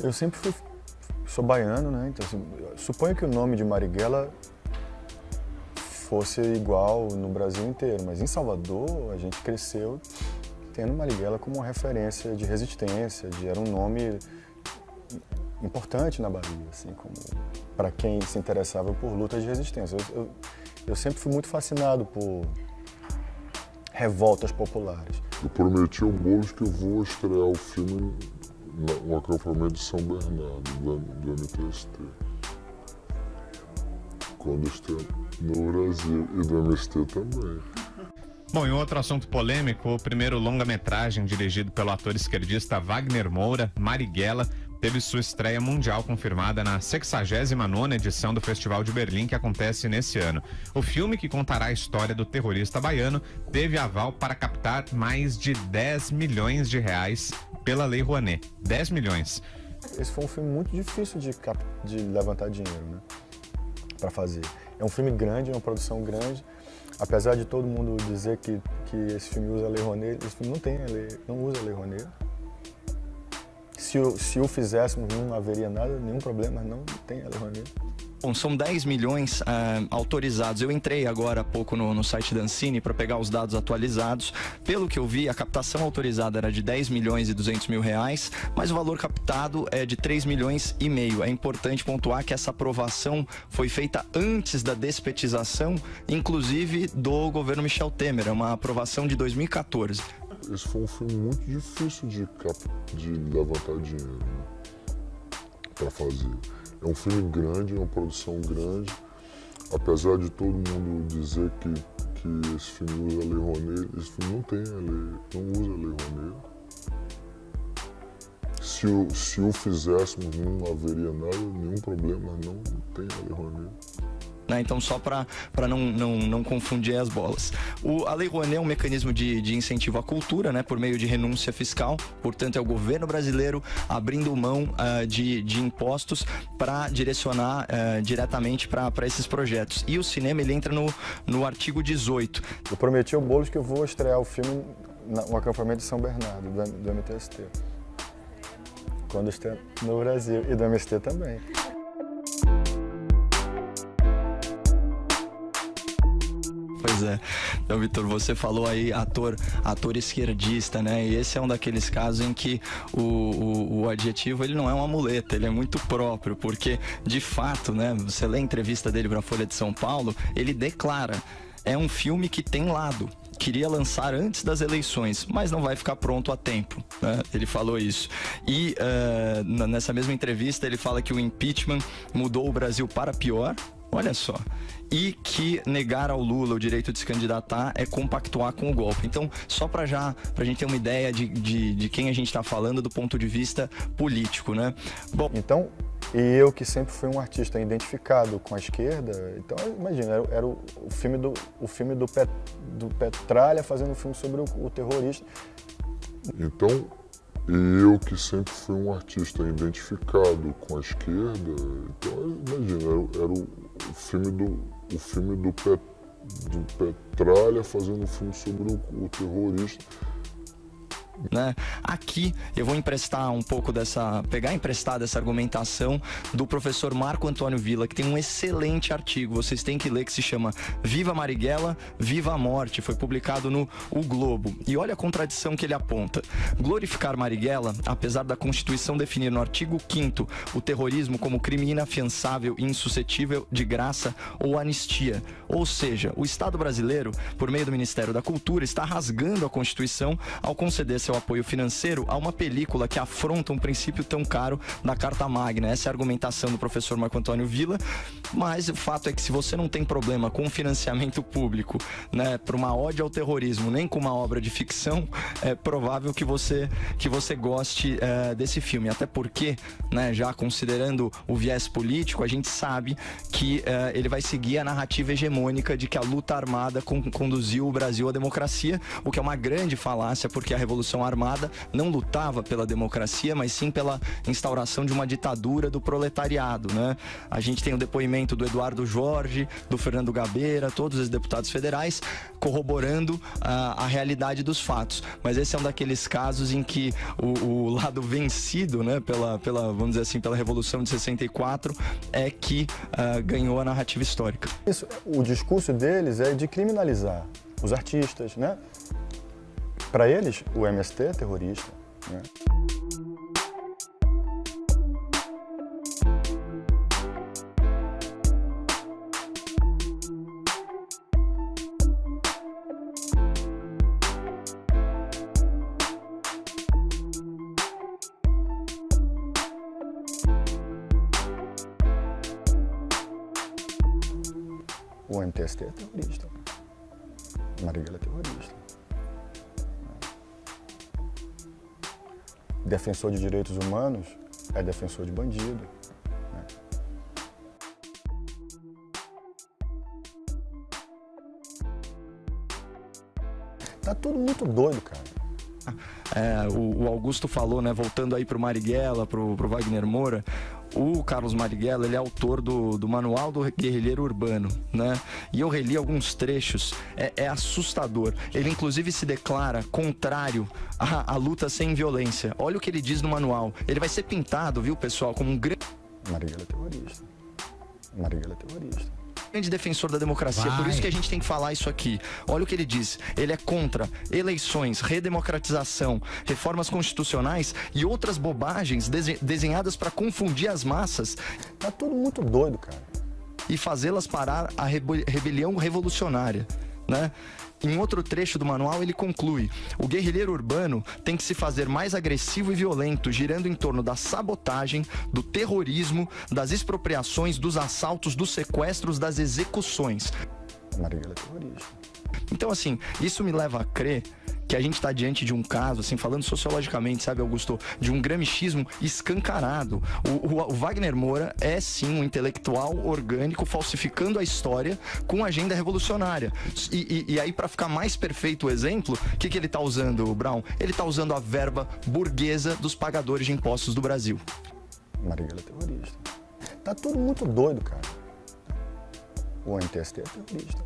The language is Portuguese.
Eu sempre sou baiano, né? Então, assim, suponho que o nome de Marighella fosse igual no Brasil inteiro, mas em Salvador a gente cresceu tendo Marighella como uma referência de resistência, era um nome importante na Bahia, assim, para quem se interessava por lutas de resistência. Eu sempre fui muito fascinado por revoltas populares. Eu prometi ao Boulos que eu vou estrear o filme no acampamento de São Bernardo, do MTST. Quando estiver no Brasil, e do MST também. Bom, em outro assunto polêmico, o primeiro longa-metragem dirigido pelo ator esquerdista Wagner Moura, Marighella, teve sua estreia mundial confirmada na 69ª edição do Festival de Berlim, que acontece nesse ano. O filme, que contará a história do terrorista baiano, teve aval para captar mais de 10 milhões de reais pela Lei Rouanet. 10 milhões. Esse foi um filme muito difícil de levantar dinheiro, né, para fazer. É um filme grande, é uma produção grande. Apesar de todo mundo dizer que esse filme usa a Lei Rouanet, esse filme não usa a Lei Rouanet. Se o fizéssemos, não haveria nada, nenhum problema, mas não tem a Lei Rouanet. Bom, são 10 milhões autorizados. Eu entrei agora há pouco no site da Ancine para pegar os dados atualizados. Pelo que eu vi, a captação autorizada era de 10 milhões e 200 mil reais, mas o valor captado é de 3 milhões e meio. É importante pontuar que essa aprovação foi feita antes da despetização, inclusive do governo Michel Temer. É uma aprovação de 2014. Esse foi um filme muito difícil de levantar dinheiro, né, para fazer. É um filme grande, é uma produção grande. Apesar de todo mundo dizer que esse filme usa a Lei Rouanet, esse filme não tem a lei, não usa a Lei Rouanet. Se o fizéssemos, não haveria nada, nenhum problema, mas não tem a Lei Rouanet. Então, só para não confundir as bolas. A Lei Rouanet é um mecanismo de incentivo à cultura, né, por meio de renúncia fiscal. Portanto, é o governo brasileiro abrindo mão de impostos para direcionar diretamente para esses projetos. E o cinema, ele entra no artigo 18. Eu prometi ao Boulos que eu vou estrear o filme no acampamento de São Bernardo, do MTST. Quando estiver no Brasil, e do MST também. Pois é. Então, Vitor, você falou aí ator esquerdista, né? E esse é um daqueles casos em que o adjetivo, ele não é uma muleta, ele é muito próprio, porque, de fato, né, você lê a entrevista dele para a Folha de São Paulo, ele declara: é um filme que tem lado. Queria lançar antes das eleições, mas não vai ficar pronto a tempo, né? Ele falou isso. E nessa mesma entrevista ele fala que o impeachment mudou o Brasil para pior. Olha só. E que negar ao Lula o direito de se candidatar é compactuar com o golpe. Então, só pra gente ter uma ideia de quem a gente está falando do ponto de vista político, né? Bom, então, e eu que sempre fui um artista identificado com a esquerda, então imagina, era o filme do Petralha fazendo um filme sobre o terrorista. Então, eu que sempre fui um artista identificado com a esquerda, então imagina, era o filme do Petralha fazendo um filme sobre o terrorista. Né? Aqui eu vou pegar emprestada essa argumentação do professor Marco Antônio Villa, que tem um excelente artigo, vocês têm que ler, que se chama Viva Marighella, Viva a Morte, foi publicado no O Globo. E olha a contradição que ele aponta: glorificar Marighella, apesar da Constituição definir no artigo 5º o terrorismo como crime inafiançável e insuscetível de graça ou anistia. Ou seja, o Estado brasileiro, por meio do Ministério da Cultura, está rasgando a Constituição ao conceder seu apoio financeiro a uma película que afronta um princípio tão caro da Carta Magna. Essa é a argumentação do professor Marco Antônio Villa, mas o fato é que, se você não tem problema com financiamento público, né, para uma ode ao terrorismo, nem com uma obra de ficção, é provável que você goste desse filme. Até porque, né, já considerando o viés político, a gente sabe que ele vai seguir a narrativa hegemônica de que a luta armada conduziu o Brasil à democracia, o que é uma grande falácia, porque a Revolução revolução armada não lutava pela democracia, mas sim pela instauração de uma ditadura do proletariado, né? A gente tem o depoimento do Eduardo Jorge, do Fernando Gabeira, todos os deputados federais, corroborando a realidade dos fatos. Mas esse é um daqueles casos em que o lado vencido, né, vamos dizer assim, pela Revolução de 64, é que ganhou a narrativa histórica. Isso, o discurso deles é de criminalizar os artistas, né? Para eles, o MST é terrorista, né? O MTST é terrorista. Marighella é terrorista. Defensor de direitos humanos é defensor de bandido. Né? Tá tudo muito doido, cara. O Augusto falou, né, voltando aí pro Marighella, pro Wagner Moura, o Carlos Marighella, ele é autor do Manual do Guerrilheiro Urbano, né? E eu reli alguns trechos, é assustador. Ele inclusive se declara contrário à luta sem violência. Olha o que ele diz no manual. Ele vai ser pintado, viu, pessoal, como um grande... Marighella é terrorista. Marighella é terrorista. Grande defensor da democracia, por isso que a gente tem que falar isso aqui. Olha o que ele diz, ele é contra eleições, redemocratização, reformas constitucionais e outras bobagens desenhadas para confundir as massas. Tá tudo muito doido, cara. E fazê-las parar a rebelião revolucionária, né? Em outro trecho do manual ele conclui: o guerrilheiro urbano tem que se fazer mais agressivo e violento, girando em torno da sabotagem, do terrorismo, das expropriações, dos assaltos, dos sequestros, das execuções. Marighella é terrorista. Então, assim, isso me leva a crer que a gente está diante de um caso, assim, falando sociologicamente, sabe, Augusto, de um gramichismo escancarado. O Wagner Moura é, sim, um intelectual orgânico falsificando a história com agenda revolucionária. E aí, para ficar mais perfeito o exemplo, o que ele está usando, Brown? Ele está usando a verba burguesa dos pagadores de impostos do Brasil. Marighella é terrorista. Tá tudo muito doido, cara. O MTST é terrorista.